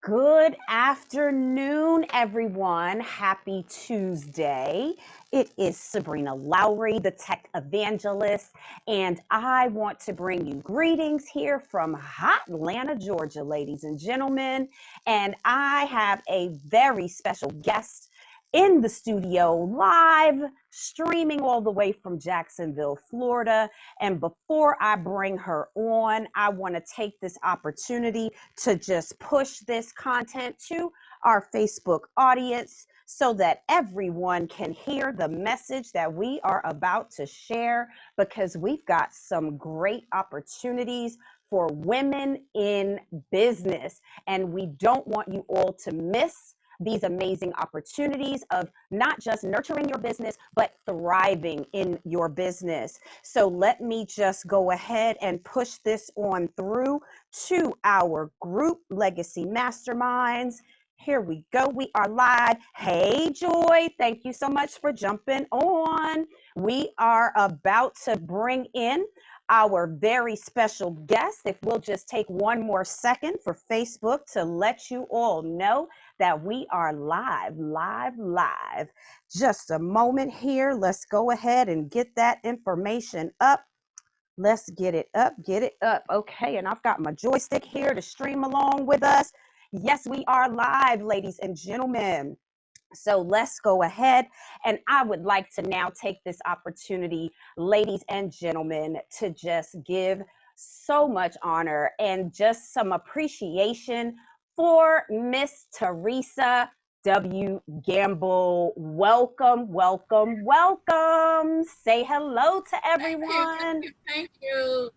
Good afternoon, everyone. Happy Tuesday. It is Sabrina Lowery, the tech evangelist, and I want to bring you greetings here from hot Atlanta, Georgia, ladies and gentlemen. And I have a very special guest in the studio live, streaming all the way from Jacksonville, Florida. And before I bring her on, I want to take this opportunity to just push this content to our Facebook audience so that everyone can hear the message that we are about to share, because we've got some great opportunities for women in business, and we don't want you all to miss these amazing opportunities of not just nurturing your business, but thriving in your business. So let me just go ahead and push this on through to our group legacy masterminds. Here we go. We are live. Hey, Joy. Thank you so much for jumping on. We are about to bring in our very special guest. If we'll just take one more second for Facebook to let you all know that we are live. Just a moment here. Let's go ahead and get that information up. Let's get it up, get it up. Okay, and I've got my joystick here to stream along with us. Yes, we are live, ladies and gentlemen. So let's go ahead. And I would like to now take this opportunity, ladies and gentlemen, to just give so much honor and just some appreciation for Miss Theresa W Gamble. Welcome, welcome, welcome. Say hello to Thank you, everyone. thank you.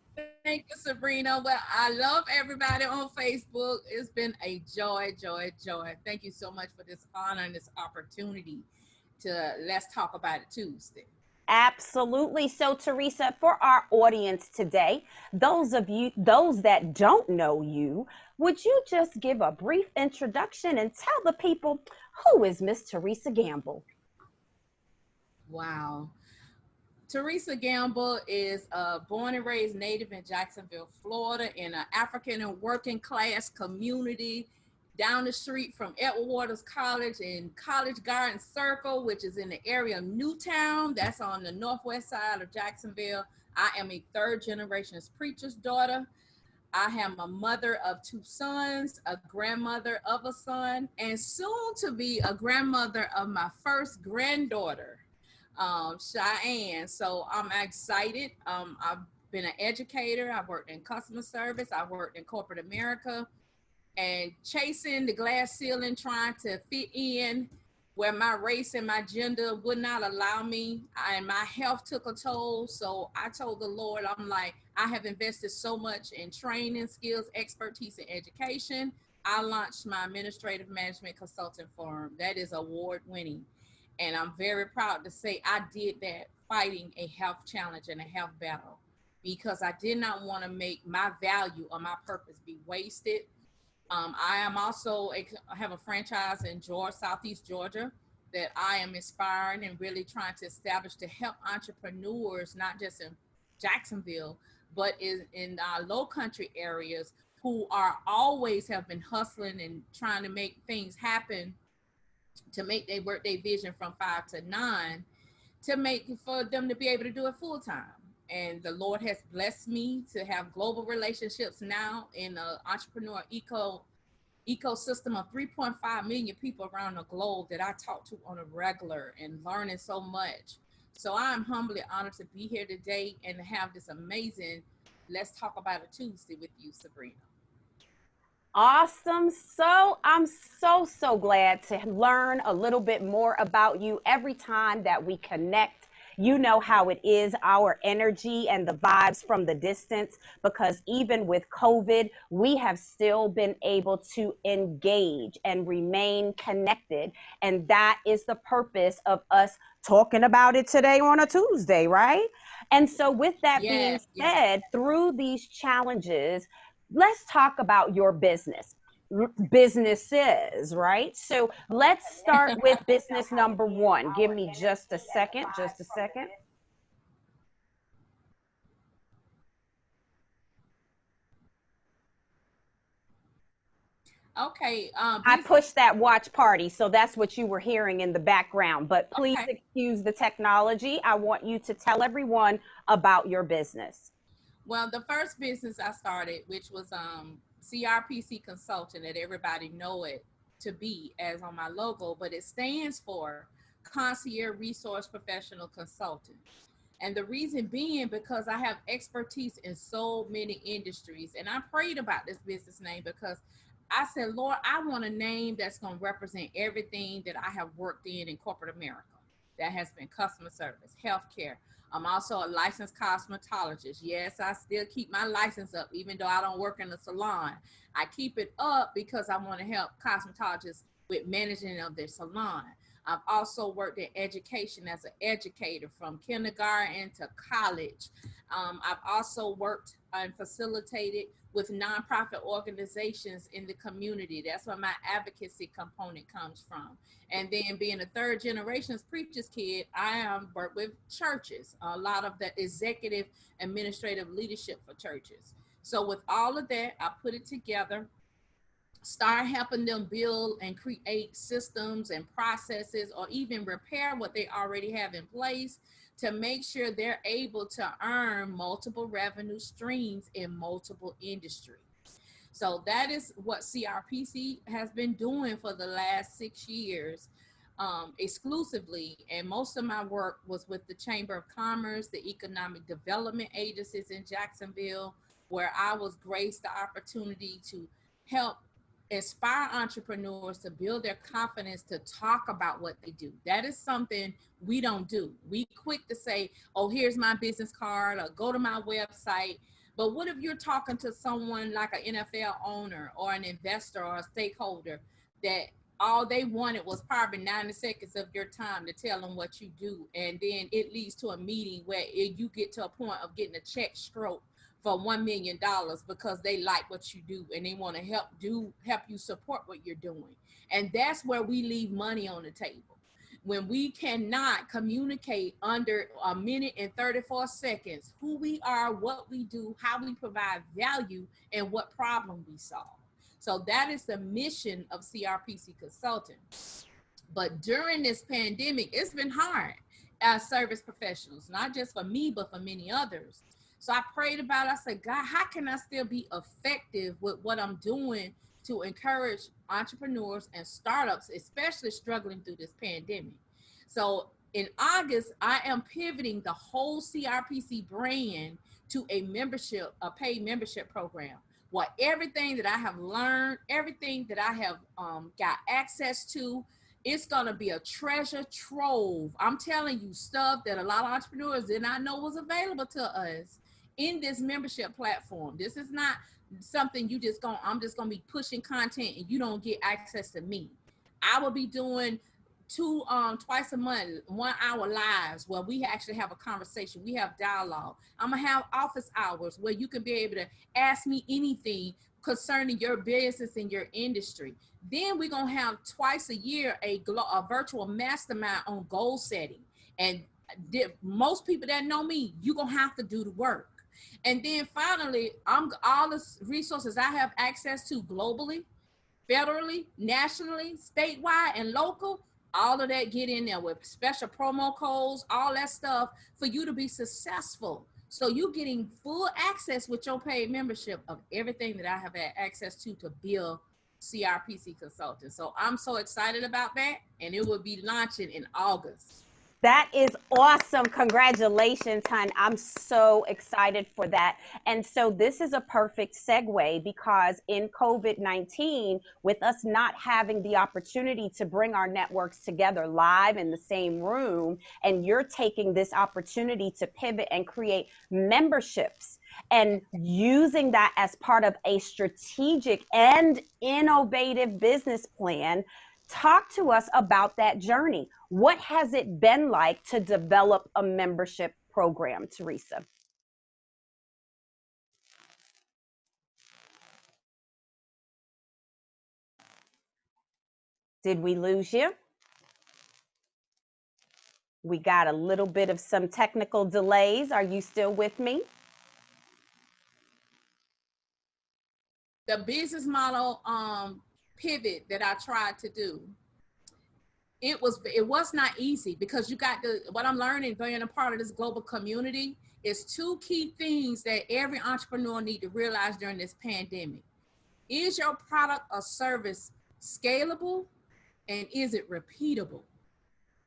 Thank you, Sabrina. Well, I love everybody on Facebook. It's been a joy, joy, joy. Thank you so much for this honor and this opportunity to Let's Talk About It Tuesday. Absolutely. So, Theresa, for our audience today, those that don't know you, would you just give a brief introduction and tell the people, who is Miss Theresa Gamble? Wow. Theresa Gamble is born and raised native in Jacksonville, Florida, in an African and working class community down the street from Edward Waters College in College Garden Circle, which is in the area of Newtown. That's on the northwest side of Jacksonville. I am a third generation preacher's daughter. I am a mother of two sons, a grandmother of a son, and soon to be a grandmother of my first granddaughter, Cheyenne. So I'm excited. I've been an educator. I've worked in customer service. I've worked in corporate America, and chasing the glass ceiling, trying to fit in where my race and my gender would not allow me. And my health took a toll. So I told the Lord, I'm like, I have invested so much in training, skills, expertise, and education. I launched my administrative management consulting firm that is award winning. And I'm very proud to say I did that fighting a health challenge and a health battle, because I did not want to make my value or my purpose be wasted. I am also have a franchise in Georgia, Southeast Georgia, that I am inspiring and really trying to establish to help entrepreneurs, not just in Jacksonville, but in low country areas, who are always have been hustling and trying to make things happen, to make they work their vision from 5 to 9, to make for them to be able to do it full time. And the Lord has blessed me to have global relationships now in the entrepreneur ecosystem of 3.5 million people around the globe that I talk to on a regular, and learning so much. So I'm humbly honored to be here today and to have this amazing Let's Talk About It Tuesday with you, Sabrina. Awesome. I'm so glad to learn a little bit more about you every time that we connect. You know how it is, our energy and the vibes from the distance, because even with COVID, we have still been able to engage and remain connected. And that is the purpose of us talking about it today on a Tuesday, right? And so, with that being Yes, yes. said, through these challenges, let's talk about your businesses, right? So let's start with business number one. Give me just a second, just a second. Okay. I Business. pushed that watch party, so that's what you were hearing in the background. But please Okay. excuse the technology. I want you to tell everyone about your business. Well, the first business I started, which was CRPC Consulting, that everybody know it to be as on my logo, but it stands for Concierge Resource Professional Consultant. And the reason being because I have expertise in so many industries. And I prayed about this business name because I said, Lord, I want a name that's going to represent everything that I have worked in corporate America. That has been customer service, healthcare. I'm also a licensed cosmetologist. Yes, I still keep my license up, even though I don't work in a salon. I keep it up because I want to help cosmetologists with managing of their salon. I've also worked in education as an educator from kindergarten to college. I've also worked and facilitated with nonprofit organizations in the community. That's where my advocacy component comes from. And then being a third generation's preacher's kid, I work with churches, a lot of the executive administrative leadership for churches. So with all of that, I put it together, start helping them build and create systems and processes, or even repair what they already have in place to make sure they're able to earn multiple revenue streams in multiple industries. So that is what CRPC has been doing for the last 6 years, exclusively. And most of my work was with the Chamber of Commerce, the Economic Development Agencies in Jacksonville, where I was graced the opportunity to help inspire entrepreneurs to build their confidence to talk about what they do. That is something we don't do. We quick to say, oh, here's my business card, or go to my website. But what if you're talking to someone like an NFL owner or an investor or a stakeholder that all they wanted was probably 90 seconds of your time to tell them what you do, and then it leads to a meeting where you get to a point of getting a check stroke for $1 million because they like what you do and they want to help you support what you're doing. And that's where we leave money on the table. When we cannot communicate under a minute and 34 seconds who we are, what we do, how we provide value, and what problem we solve. So that is the mission of CRPC Consulting. But during this pandemic, it's been hard as service professionals, not just for me, but for many others. So I prayed about it. I said, God, how can I still be effective with what I'm doing to encourage entrepreneurs and startups, especially struggling through this pandemic? So in August, I am pivoting the whole CRPC brand to a paid membership program. What everything that I have learned, everything that I have got access to, it's going to be a treasure trove. I'm telling you, stuff that a lot of entrepreneurs did not know was available to us in this membership platform. This is not something I'm just going to be pushing content and you don't get access to me. I will be doing twice a month 1 hour lives where we actually have a conversation, we have dialogue. I'm gonna have office hours where you can be able to ask me anything concerning your business and your industry. Then we're gonna have twice a year a virtual mastermind on goal setting. And most people that know me, you're gonna have to do the work. And then finally, all the resources I have access to globally, federally, nationally, statewide, and local, all of that get in there with special promo codes, all that stuff for you to be successful. So you're getting full access with your paid membership of everything that I have had access to build CRPC Consulting. So I'm so excited about that, and it will be launching in August. That is awesome. Congratulations, hon. I'm so excited for that. And so this is a perfect segue because in COVID-19, with us not having the opportunity to bring our networks together live in the same room, and you're taking this opportunity to pivot and create memberships and using that as part of a strategic and innovative business plan. Talk to us about that journey. What has it been like to develop a membership program, Teresa? Did we lose you? We got a little bit of some technical delays. Are you still with me? The business model pivot that I tried to do, it was not easy, because you got to, what I'm learning being a part of this global community is two key things that every entrepreneur need to realize during this pandemic. Is your product or service scalable, and is it repeatable?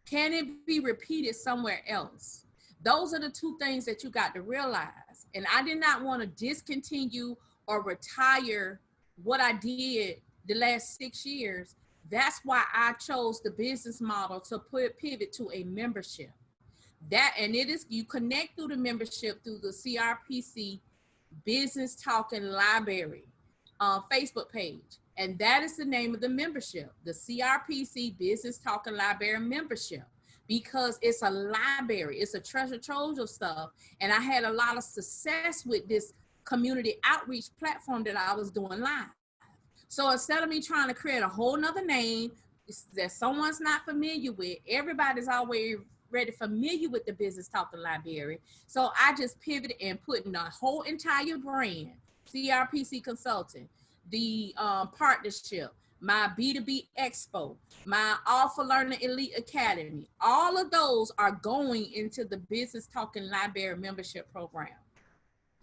Can it be repeated somewhere else? Those are the two things that you got to realize. And I did not want to discontinue or retire what I did the last 6 years. That's why I chose the business model to pivot to a membership. And it is, you connect through the membership through the CRPC Business Talking Library Facebook page. And that is the name of the membership, the CRPC Business Talking Library membership, because it's a library, it's a treasure trove of stuff. And I had a lot of success with this community outreach platform that I was doing live. So instead of me trying to create a whole nother name that someone's not familiar with, everybody's already familiar with the Business Talking Library. So I just pivoted and put in the whole entire brand, CRPC Consulting, the partnership, my B2B Expo, my All for Learning Elite Academy. All of those are going into the Business Talking Library membership program.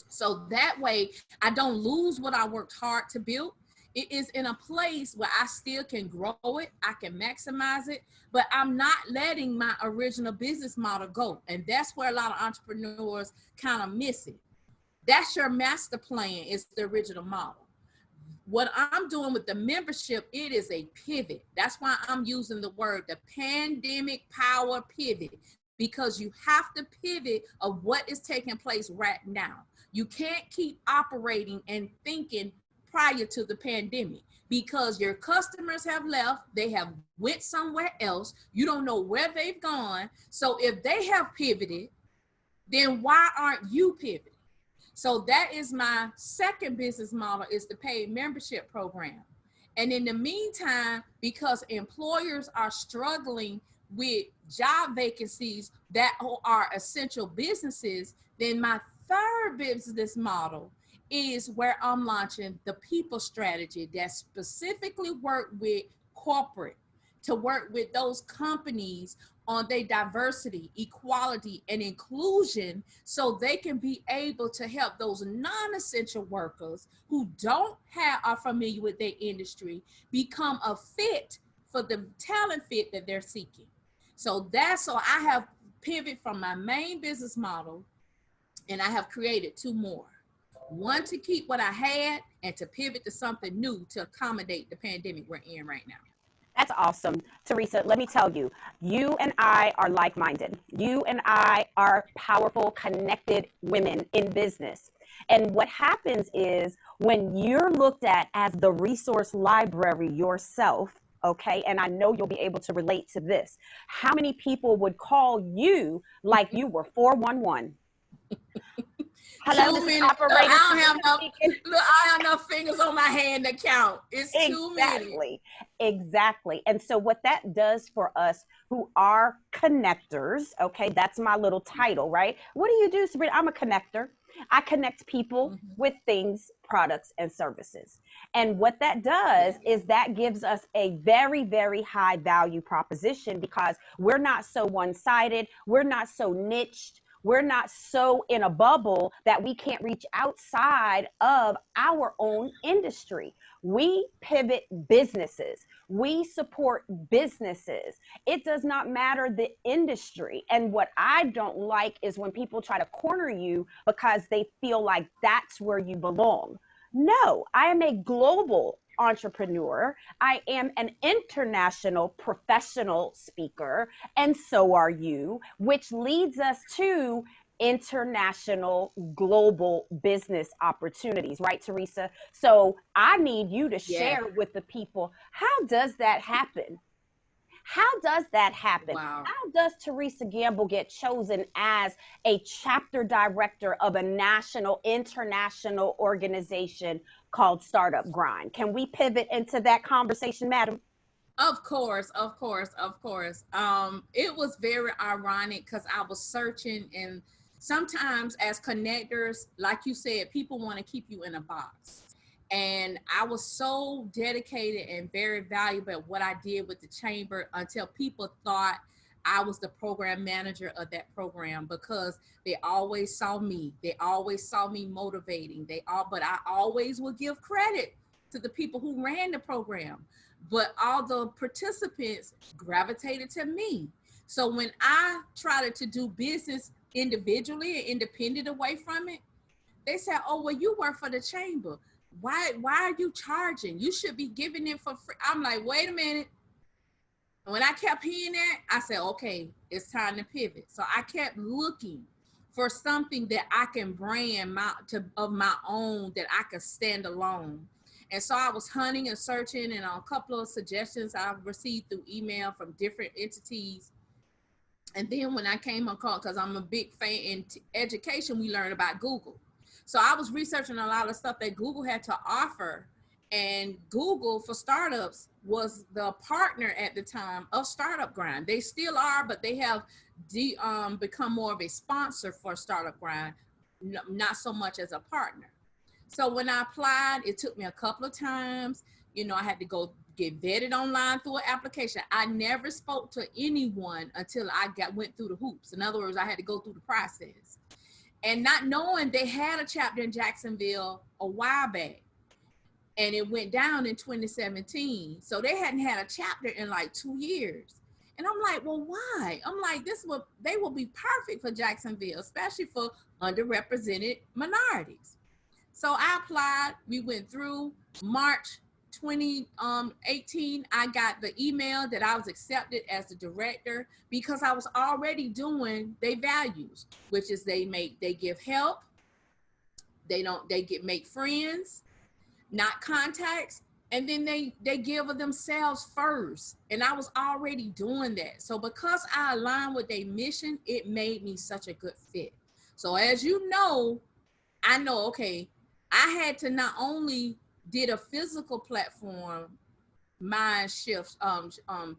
So that way I don't lose what I worked hard to build. It is in a place where I still can grow it, I can maximize it, but I'm not letting my original business model go. And that's where a lot of entrepreneurs kind of miss it. That's your master plan, is the original model. What I'm doing with the membership, it is a pivot. That's why I'm using the word, the pandemic power pivot, because you have to pivot of what is taking place right now. You can't keep operating and thinking prior to the pandemic, because your customers have left, they have went somewhere else, you don't know where they've gone. So if they have pivoted, then why aren't you pivoting? So that is my second business model, is the paid membership program. And in the meantime, because employers are struggling with job vacancies that are essential businesses, then my third business model is where I'm launching the people strategy that specifically work with corporate, to work with those companies on their diversity, equality, and inclusion, so they can be able to help those non-essential workers who are familiar with their industry become a fit for the talent fit that they're seeking. So I have pivoted from my main business model, and I have created two more. One to keep what I had, and to pivot to something new to accommodate the pandemic we're in right now. That's awesome. Teresa, let me tell you, you and I are like-minded. You and I are powerful, connected women in business. And what happens is, when you're looked at as the resource library yourself, okay, and I know you'll be able to relate to this, how many people would call you like you were 411? Hello, Too many. operator. I have enough fingers on my hand to count. It's too many. Exactly. And so what that does for us who are connectors, okay, that's my little title, right? What do you do, Sabrina? I'm a connector. I connect people with things, products, and services. And what that does is that gives us a very, very high value proposition, because we're not so one-sided. We're not so niched. We're not so in a bubble that we can't reach outside of our own industry. We pivot businesses. We support businesses. It does not matter the industry. And what I don't like is when people try to corner you because they feel like that's where you belong. No, I am a global entrepreneur. I am an international professional speaker, and so are you, which leads us to international global business opportunities, right, Teresa? So I need you to share with the people, how does that happen? How does that happen? Wow. How does Theresa Gamble get chosen as a chapter director of a national, international organization called Startup Grind? Can we pivot into that conversation, madam? Of course. It was very ironic, because I was searching, and sometimes as connectors, like you said, people want to keep you in a box. And I was so dedicated and very valuable at what I did with the chamber until people thought I was the program manager of that program, because they always saw me. They always saw me motivating. But I always would give credit to the people who ran the program. But all the participants gravitated to me. So when I tried to do business individually and independent away from it, they said, "Oh, well, you work for the chamber. Why are you charging? You should be giving it for free." I'm like, wait a minute. When I kept hearing that, I said, okay, it's time to pivot. So I kept looking for something that I can brand of my own, that I could stand alone. And so I was hunting and searching, and a couple of suggestions I've received through email from different entities. And then when I came on call, because I'm a big fan in education, we learned about Google. So I was researching a lot of stuff that Google had to offer. And Google for Startups was the partner at the time of Startup Grind. They still are, but they have become more of a sponsor for Startup Grind, not so much as a partner. So when I applied, it took me a couple of times. You know, I had to go get vetted online through an application. I never spoke to anyone until I went through the hoops. In other words, I had to go through the process. And not knowing they had a chapter in Jacksonville a while back, and it went down in 2017. So they hadn't had a chapter in like 2 years. And I'm like, well, why? I'm like, they will be perfect for Jacksonville, especially for underrepresented minorities. So I applied. We went through. March 2018, I got the email that I was accepted as the director, because I was already doing their values, which is they give help. They make friends, not contacts. And then they give of themselves first. And I was already doing that. So because I aligned with their mission, it made me such a good fit. So as you know, I know, okay, I had to not only did a physical platform mind shift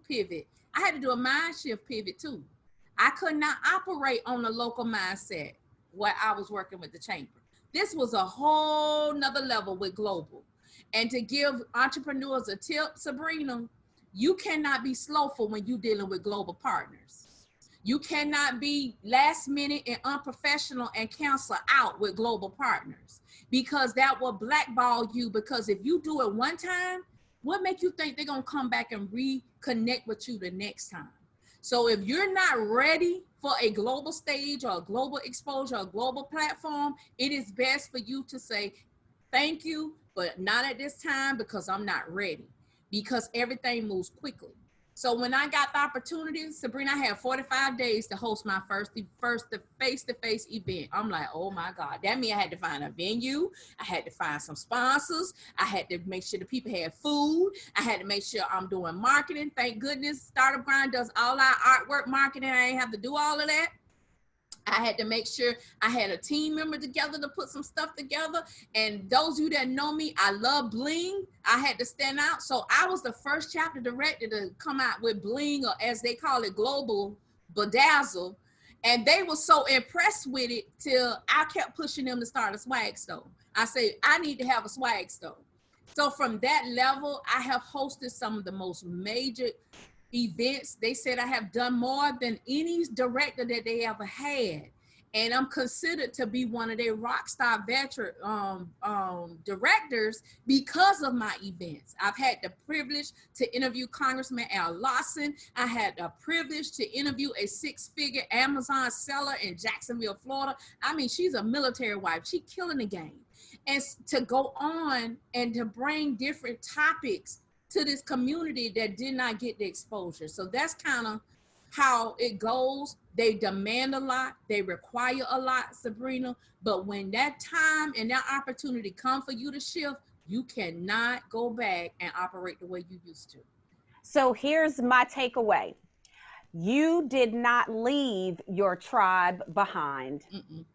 pivot, I had to do a mind shift pivot too. I could not operate on a local mindset while I was working with the chamber. This was a whole nother level with global. And to give entrepreneurs a tip, Sabrina, you cannot be slowful when you're dealing with global partners. You cannot be last minute and unprofessional and cancel out with global partners, because that will blackball you. Because if you do it one time, what makes you think they're going to come back and reconnect with you the next time? So if you're not ready for a global stage or a global exposure or a global platform, it is best for you to say, thank you, but not at this time, because I'm not ready, because everything moves quickly. So when I got the opportunity, Sabrina, I had 45 days to host my first face-to-face event. I'm like, oh my God. That means I had to find a venue. I had to find some sponsors. I had to make sure the people had food. I had to make sure I'm doing marketing. Thank goodness Startup Grind does all our artwork marketing. I ain't have to do all of that. I had to make sure I had a team member together to put some stuff together. And those of you that know me, I love bling. I had to stand out. So I was the first chapter director to come out with bling, or as they call it, global bedazzle. And they were so impressed with it till I kept pushing them to start a swag store. I say, I need to have a swag store. So from that level, I have hosted some of the most major events. They said I have done more than any director that they ever had. And I'm considered to be one of their rock star veteran directors because of my events. I've had the privilege to interview Congressman Al Lawson. I had the privilege to interview a 6-figure Amazon seller in Jacksonville, Florida. I mean, she's a military wife. She's killing the game. And to go on and to bring different topics to this community that did not get the exposure. So that's kind of how it goes. They demand a lot, they require a lot, Sabrina, but when that time and that opportunity come for you to shift, you cannot go back and operate the way you used to. So here's my takeaway. You did not leave your tribe behind. Mm-mm.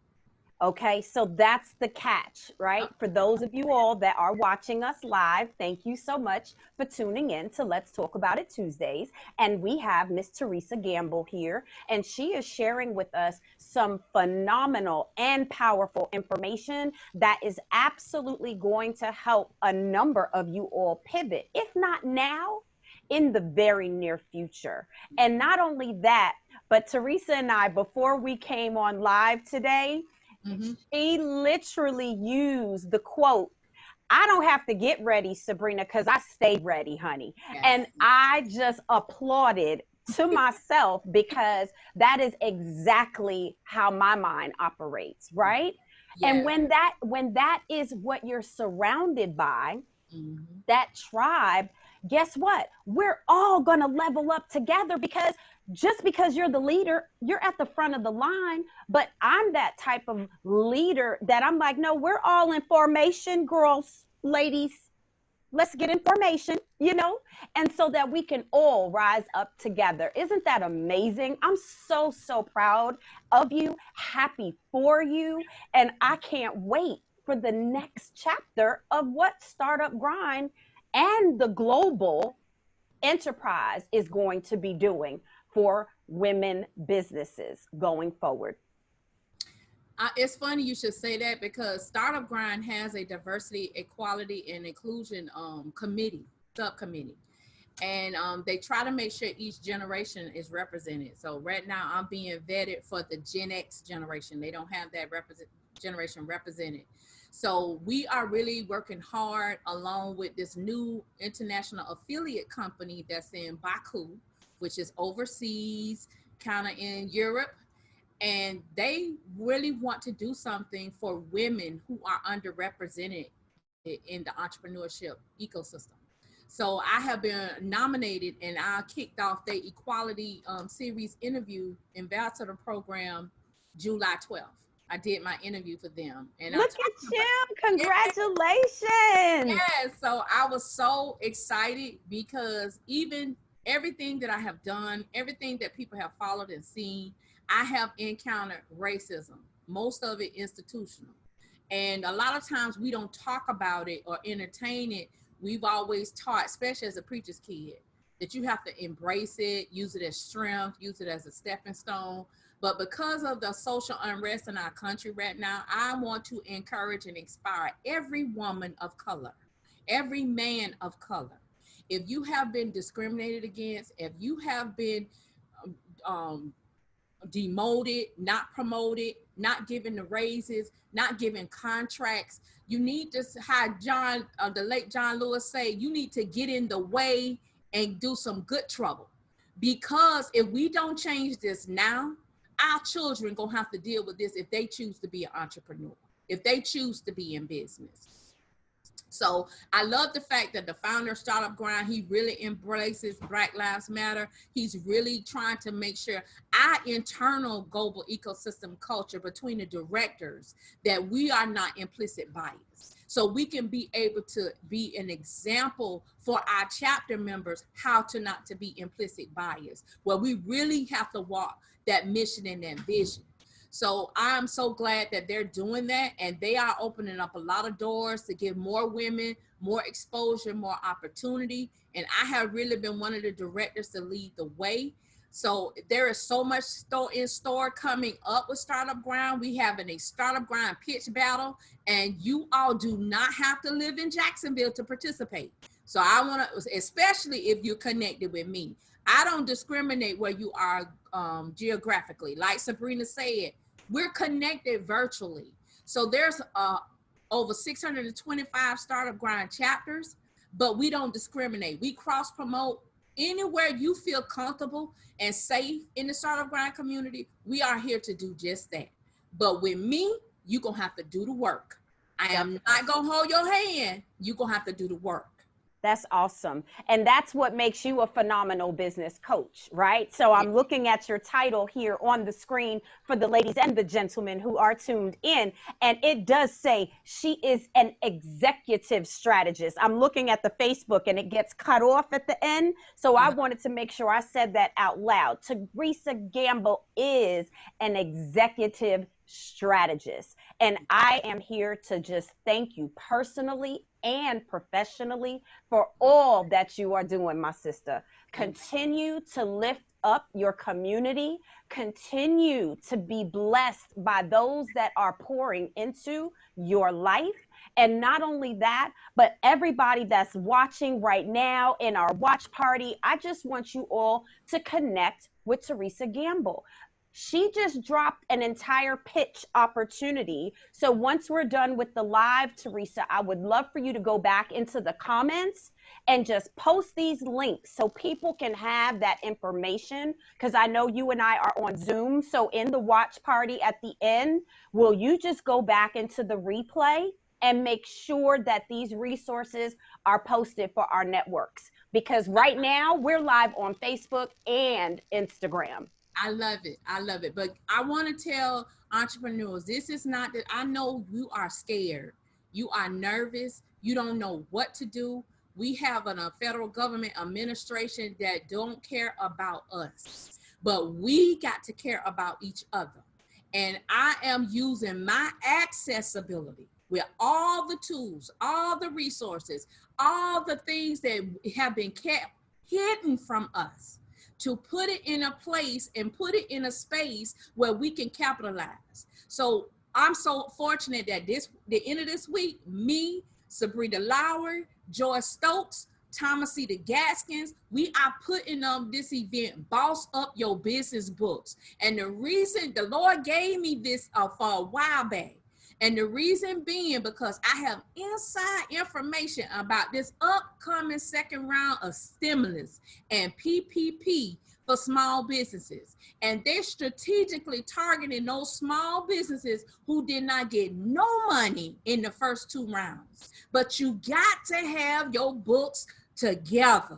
Okay, so that's the catch, right? For those of you all that are watching us live, thank you so much for tuning in to Let's Talk About It Tuesdays. And we have Miss Therese Gamble here, and she is sharing with us some phenomenal and powerful information that is absolutely going to help a number of you all pivot, if not now, in the very near future. And not only that, but Teresa and I, before we came on live today, Mm-hmm. she literally used the quote, I don't have to get ready, Sabrina, because I stay ready, honey. Yes. And I just applauded to myself because that is exactly how my mind operates, right? And Yes. when that is what you're surrounded by, Mm-hmm. that tribe, guess what? We're all going to level up together because just because you're the leader, you're at the front of the line. But I'm that type of leader that I'm like, no, we're all in formation, girls, ladies. Let's get in formation. And so that we can all rise up together. Isn't that amazing? I'm so, so proud of you, happy for you. And I can't wait for the next chapter of what Startup Grind and the global enterprise is going to be doing for women businesses going forward. It's funny you should say that because Startup Grind has a diversity, equality, and inclusion subcommittee. And they try to make sure each generation is represented. So right now I'm being vetted for the Gen X generation. They don't have that generation represented. So we are really working hard along with this new international affiliate company that's in Baku, which is overseas, kind of in Europe. And they really want to do something for women who are underrepresented in the entrepreneurship ecosystem. So I have been nominated, and I kicked off the equality series interview ambassador program July 12th. I did my interview for them, and Look at you! Congratulations! yeah, so I was so excited because even everything that I have done, everything that people have followed and seen, I have encountered racism, most of it institutional. And a lot of times we don't talk about it or entertain it. We've always taught, especially as a preacher's kid, that you have to embrace it, use it as strength, use it as a stepping stone. But because of the social unrest in our country right now, I want to encourage and inspire every woman of color, every man of color. If you have been discriminated against, if you have been um, demoted, not promoted, not given the raises, not given contracts, you need to, how the late John Lewis say, you need to get in the way and do some good trouble. Because if we don't change this now, our children gonna have to deal with this if they choose to be an entrepreneur, if they choose to be in business. So I love the fact that the founder of Startup Grind, he really embraces Black Lives Matter. He's really trying to make sure our internal global ecosystem culture between the directors, that we are not implicit bias. So we can be able to be an example for our chapter members how to not to be implicit bias, where we really have to walk that mission and that vision. So I'm so glad that they're doing that, and they are opening up a lot of doors to give more women more exposure, more opportunity. And I have really been one of the directors to lead the way. So there is so much in store coming up with Startup Grind. We have a Startup Grind pitch battle, and you all do not have to live in Jacksonville to participate. So I want to, especially if you're connected with me, I don't discriminate where you are geographically. Like Sabrina said, we're connected virtually. So there's over 625 Startup Grind chapters, but we don't discriminate. We cross promote anywhere you feel comfortable and safe in the Startup Grind community. We are here to do just that. But with me, you're going to have to do the work. I am not going to hold your hand. You're going to have to do the work. That's awesome. And that's what makes you a phenomenal business coach, right? So I'm looking at your title here on the screen for the ladies and the gentlemen who are tuned in. And it does say she is an executive strategist. I'm looking at the Facebook and it gets cut off at the end. So I wanted to make sure I said that out loud. Theresa Gamble is an executive strategist. And I am here to just thank you personally and professionally for all that you are doing, my sister. Continue to lift up your community. Continue to be blessed by those that are pouring into your life. And not only that, but everybody that's watching right now in our watch party, I just want you all to connect with Therese Gamble. She just dropped an entire pitch opportunity. So once we're done with the live, Teresa, I would love for you to go back into the comments and just post these links so people can have that information. Because I know you and I are on Zoom. So in the watch party at the end, will you just go back into the replay and make sure that these resources are posted for our networks? Because right now we're live on Facebook and Instagram. I love it. I love it. But I want to tell entrepreneurs, this is not that I know you are scared. You are nervous. You don't know what to do. We have a federal government administration that don't care about us, but we got to care about each other. And I am using my accessibility with all the tools, all the resources, all the things that have been kept hidden from us, to put it in a place and put it in a space where we can capitalize. So I'm so fortunate that the end of this week, me, Sabrina Lowery, Joy Stokes, Thomasita Gaskins, we are putting on this event, Boss Up Your Business Books. And the reason the Lord gave me this for a while back, and the reason being because I have inside information about this upcoming second round of stimulus and PPP for small businesses. And they're strategically targeting those small businesses who did not get no money in the first two rounds. But you got to have your books together.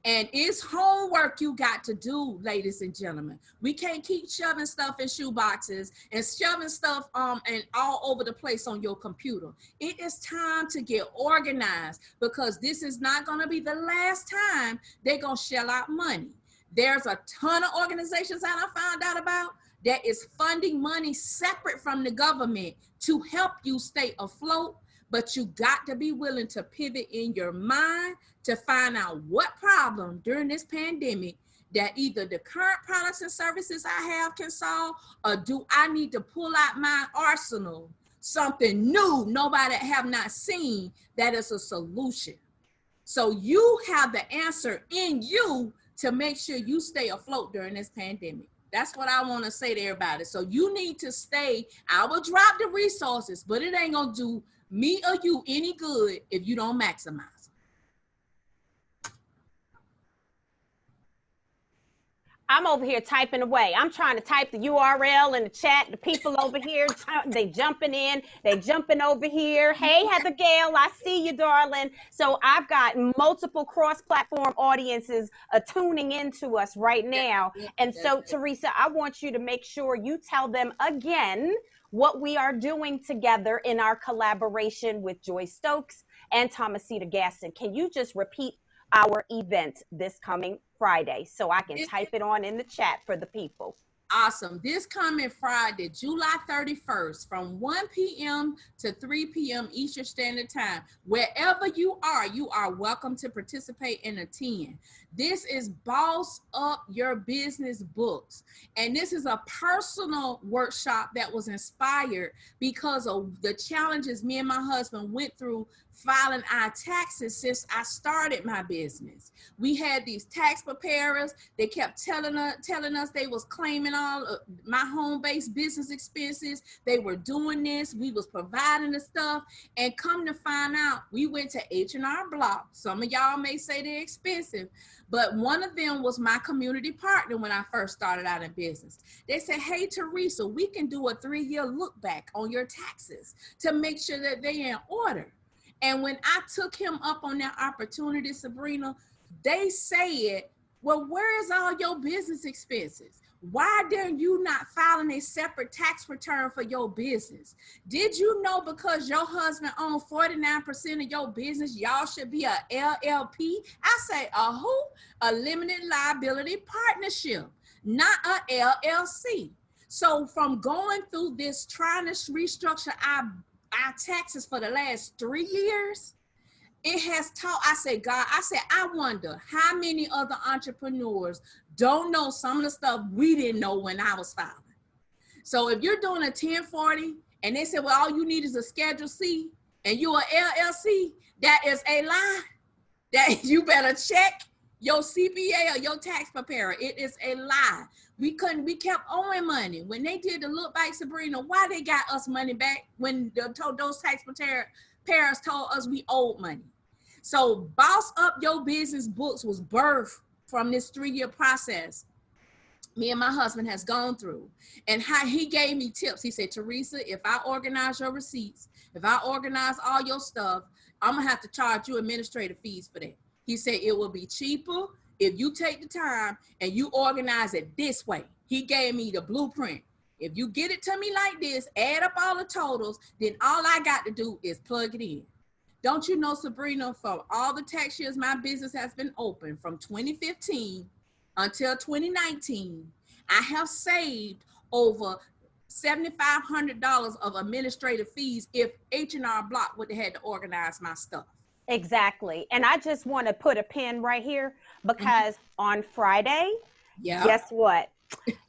And it's homework you got to do, ladies and gentlemen. We can't keep shoving stuff in shoe boxes and shoving stuff and all over the place on your computer. It is time to get organized, because this is not going to be the last time they're going to shell out money. There's a ton of organizations that I found out about that is funding money separate from the government to help you stay afloat. But you got to be willing to pivot in your mind to find out what problem during this pandemic that either the current products and services I have can solve, or do I need to pull out my arsenal, something new nobody have not seen that is a solution. So you have the answer in you to make sure you stay afloat during this pandemic. That's what I want to say to everybody. So you need to stay. I will drop the resources, but it ain't going to do me or you any good if you don't maximize. I'm over here typing away. I'm trying to type the URL in the chat. The people over here, they jumping in. They jumping over here. Hey, Heather Gale, I see you, darling. So I've got multiple cross-platform audiences tuning into us right now. And so, Teresa, I want you to make sure you tell them again what we are doing together in our collaboration with Joy Stokes and Thomasita Gaston. Can you just repeat our event this coming Friday so I can type it on in the chat for the people? Awesome. This coming Friday, July 31st, from 1 p.m. to 3 p.m. Eastern Standard Time. Wherever you are welcome to participate and attend. This is Boss Up Your Business Books. And this is a personal workshop that was inspired because of the challenges me and my husband went through filing our taxes since I started my business. We had these tax preparers. They kept telling us they was claiming all of my home-based business expenses. They were doing this. We was providing the stuff. And come to find out, we went to H&R Block. Some of y'all may say they're expensive, but one of them was my community partner when I first started out in business. They said, hey, Teresa, we can do a 3-year look back on your taxes to make sure that they're in order. And when I took him up on that opportunity, Sabrina, they said, well, where is all your business expenses? Why dare you not filing a separate tax return for your business? Did you know because your husband owns 49% of your business, y'all should be a LLP? I say, a who? A limited liability partnership, not a LLC. So from going through this, trying to restructure our taxes for the last 3 years, it has taught, I said, God, I wonder how many other entrepreneurs don't know some of the stuff we didn't know when I was filing. So if you're doing a 1040 and they say, well, all you need is a Schedule C and you're an LLC, that is a lie. That you better check your CPA or your tax preparer. It is a lie. We kept owing money. When they did the look back, Sabrina, why they got us money back when those tax preparers told us we owed money? So Boss Up Your Business books was birthed from this 3-year process me and my husband has gone through, and how he gave me tips. He said, Teresa, if I organize your receipts, if I organize all your stuff, I'm gonna have to charge you administrative fees for that. He said it will be cheaper if you take the time and you organize it this way. He gave me the blueprint. If you get it to me like this, add up all the totals, then all I got to do is plug it in. Don't you know, Sabrina, for all the tax years my business has been open, from 2015 until 2019, I have saved over $7,500 of administrative fees if H&R Block would have had to organize my stuff. Exactly. And I just want to put a pin right here, because on Friday, guess what?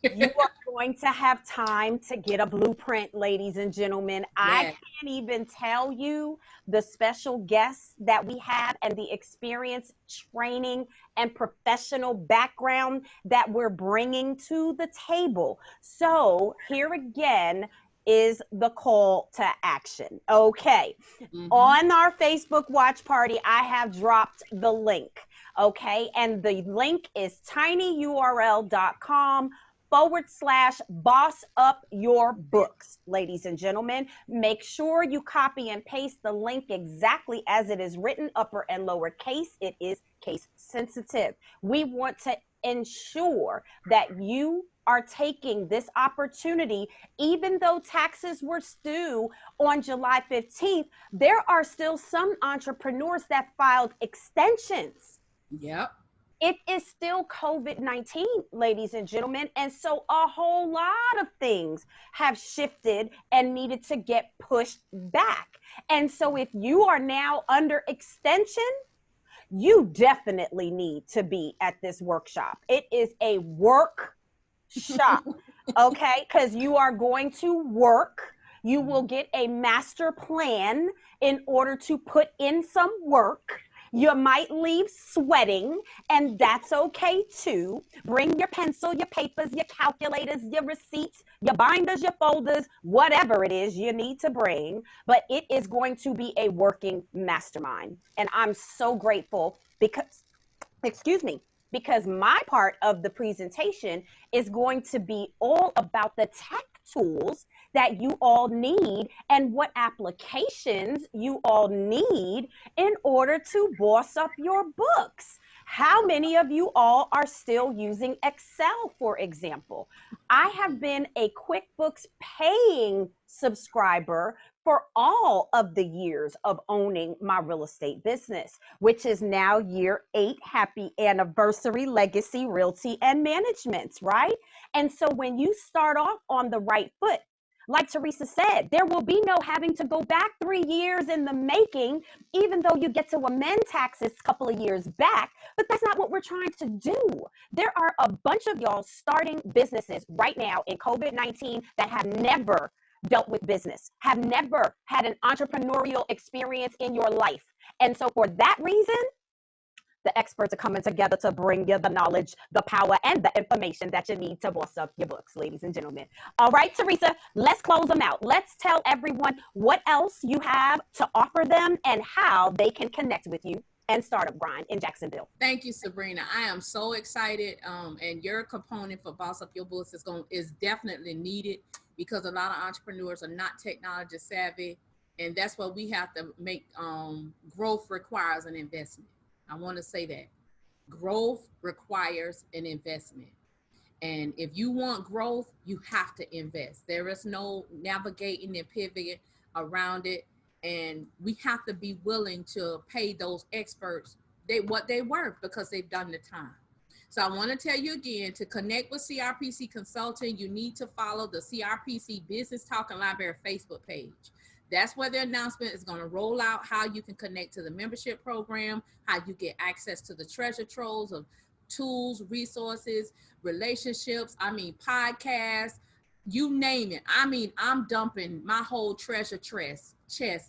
You are going to have time to get a blueprint, ladies and gentlemen. I can't even tell you the special guests that we have and the experience, training, and professional background that we're bringing to the table. So here again is the call to action. Okay. On our Facebook watch party, I have dropped the link. Okay. And the link is tinyurl.com/boss up your books, ladies and gentlemen. Make sure you copy and paste the link exactly as it is written, upper and lower case. It is case sensitive. We want to ensure that you are taking this opportunity. Even though taxes were due on July 15th, there are still some entrepreneurs that filed extensions. Yep. It is still COVID-19, ladies and gentlemen. And so a whole lot of things have shifted and needed to get pushed back. And so if you are now under extension, you definitely need to be at this workshop. It is a workshop, okay? Because you are going to work. You will get a master plan in order to put in some work. You might leave sweating, and that's okay too. Bring your pencil, your papers, your calculators, your receipts, your binders, your folders, whatever it is you need to bring. But it is going to be a working mastermind. And I'm so grateful because, because my part of the presentation is going to be all about the tech tools that you all need and what applications you all need in order to boss up your books. How many of you all are still using Excel, for example? I have been a QuickBooks paying subscriber for all of the years of owning my real estate business, which is now year 8. Happy anniversary, Legacy Realty and Management, right? And so when you start off on the right foot, like Teresa said, there will be no having to go back 3 years in the making, even though you get to amend taxes a couple of years back. But that's not what we're trying to do. There are a bunch of y'all starting businesses right now in COVID-19 that have never dealt with business, have never had an entrepreneurial experience in your life. And so for that reason, the experts are coming together to bring you the knowledge, the power, and the information that you need to boss up your books, ladies and gentlemen. All right, Teresa, let's close them out. Let's tell everyone what else you have to offer them and how they can connect with you and Startup Grind in Jacksonville. Thank you, Sabrina. I am so excited. And your component for Boss Up Your Books is definitely needed, because a lot of entrepreneurs are not technology savvy. And that's what we have to make. Growth requires an investment. I want to say that growth requires an investment. And if you want growth, you have to invest. There is no navigating and pivoting around it. And we have to be willing to pay those experts what they're worth, because they've done the time. So I want to tell you again, to connect with CRPC Consulting, you need to follow the CRPC Business Talking Library Facebook page. That's where the announcement is going to roll out how you can connect to the membership program, how you get access to the treasure troves of tools, resources, relationships, podcasts, you name it. I'm dumping my whole treasure chest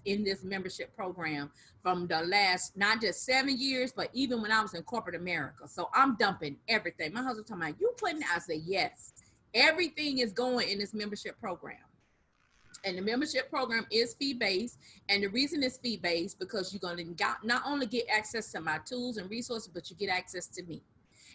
in this membership program from the last, not just 7 years, but even when I was in corporate America. So I'm dumping everything. My husband talking about, you putting, I say, yes. Everything is going in this membership program. And the membership program is fee-based. And the reason it's fee-based because you're going to not only get access to my tools and resources, but you get access to me.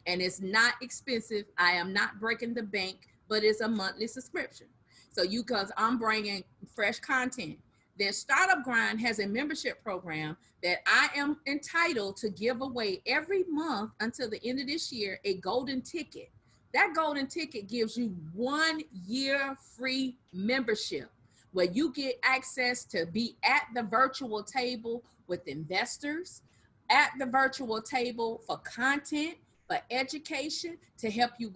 And it's not expensive. I am not breaking the bank, but it's a monthly subscription. So because I'm bringing fresh content. Then Startup Grind has a membership program that I am entitled to give away every month until the end of this year, a golden ticket. That golden ticket gives you 1 year free membership where you get access to be at the virtual table with investors, at the virtual table for content, for education, to help you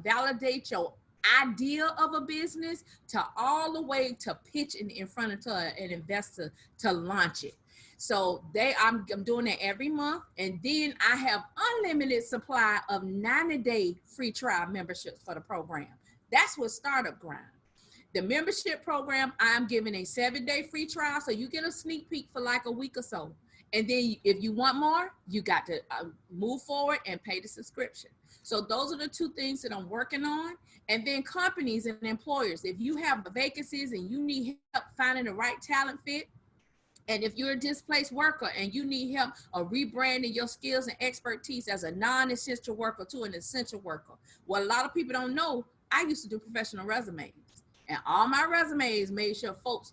validate your idea of a business, to all the way to pitching in front of an investor to launch it. So I'm doing that every month. And then I have unlimited supply of 90-day free trial memberships for the program. That's what Startup Grind. The membership program, I'm giving a 7-day free trial. So you get a sneak peek for like a week or so. And then if you want more, you got to move forward and pay the subscription. So those are the two things that I'm working on. And then companies and employers, if you have vacancies and you need help finding the right talent fit, and if you're a displaced worker and you need help of rebranding your skills and expertise as a non-essential worker to an essential worker. What a lot of people don't know, I used to do professional resumes. And all my resumes made sure folks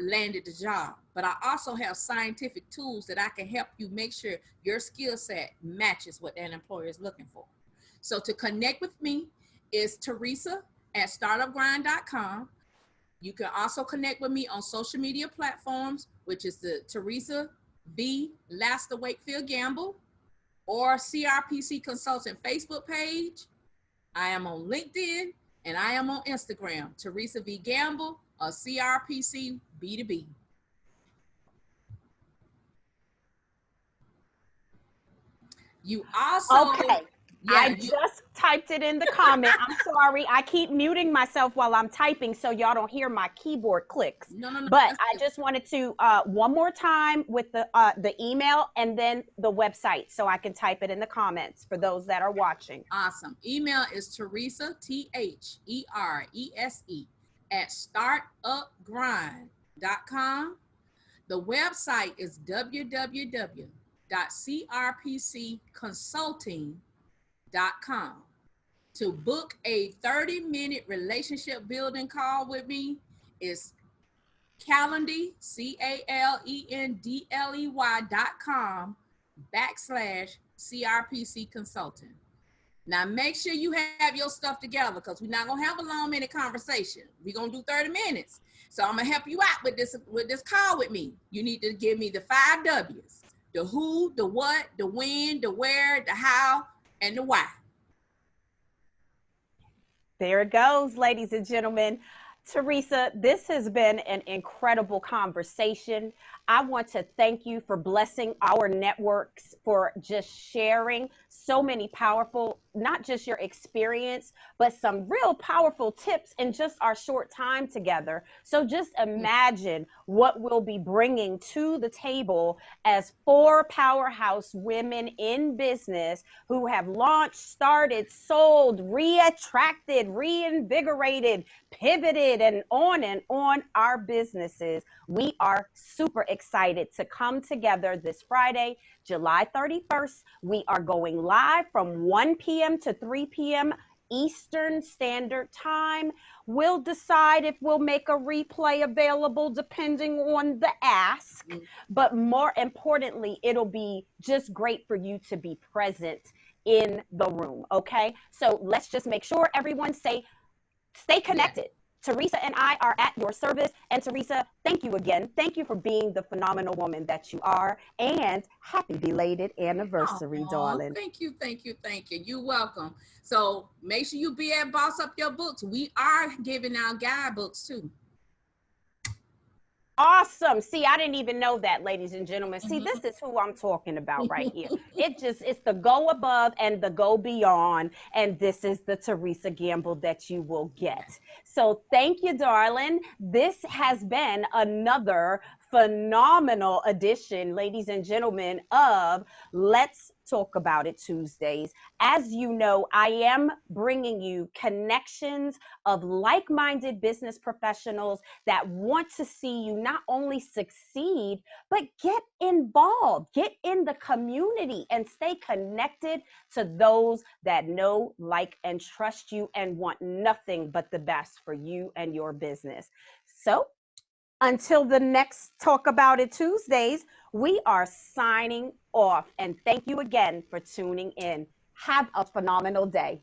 landed the job. But I also have scientific tools that I can help you make sure your skill set matches what an employer is looking for. So to connect with me is Teresa at startupgrind.com. You can also connect with me on social media platforms, which is the Theresa B Laster Wakefield Gamble or CRPC Consultant Facebook page. I am on LinkedIn and I am on Instagram, Theresa V Gamble or CRPC B2B. You also, okay. I just typed it in the comment. I'm sorry. I keep muting myself while I'm typing so y'all don't hear my keyboard clicks. No. But I just wanted to one more time with the email and then the website so I can type it in the comments for those that are watching. Awesome. Email is Theresa, Therese, at startupgrind.com. The website is www.crpcconsulting.com. To book a 30-minute relationship building call with me is Calendly, calendly.com/CRPC Consulting. Now make sure you have your stuff together because we're not gonna have a long-minute conversation. We're gonna do 30 minutes. So I'm gonna help you out with this call with me. You need to give me the 5 W's: the who, the what, the when, the where, the how, and the why. There it goes, ladies and gentlemen. Theresa, this has been an incredible conversation. I want to thank you for blessing our networks, for just sharing so many powerful, not just your experience, but some real powerful tips in just our short time together. So just imagine what we'll be bringing to the table as 4 powerhouse women in business who have launched, started, sold, reattracted, reinvigorated, pivoted, and on our businesses. We are super excited to come together this Friday, July 31st. We are going live from 1 p.m. to 3 p.m. Eastern Standard Time. We'll decide if we'll make a replay available depending on the ask. But more importantly, it'll be just great for you to be present in the room. Okay, so let's just make sure everyone stay connected. Teresa and I are at your service. And Teresa, thank you again. Thank you for being the phenomenal woman that you are. And happy belated anniversary, Oh, darling. thank you, thank you, thank you. You're welcome. So make sure you be at Boss Up Your Books. We are giving out guidebooks too. Awesome. See, I didn't even know that, ladies and gentlemen. See, Mhm. this is who I'm talking about right here. It's the go above and the go beyond. And this is the Theresa Gamble that you will get. So thank you, darling. This has been another phenomenal edition, ladies and gentlemen, of Let's Talk About It Tuesdays. As you know, I am bringing you connections of like minded business professionals that want to see you not only succeed, but get involved, get in the community, and stay connected to those that know, like, and trust you and want nothing but the best for you and your business. So, until the next Talk About It Tuesdays, we are signing off. And thank you again for tuning in. Have a phenomenal day.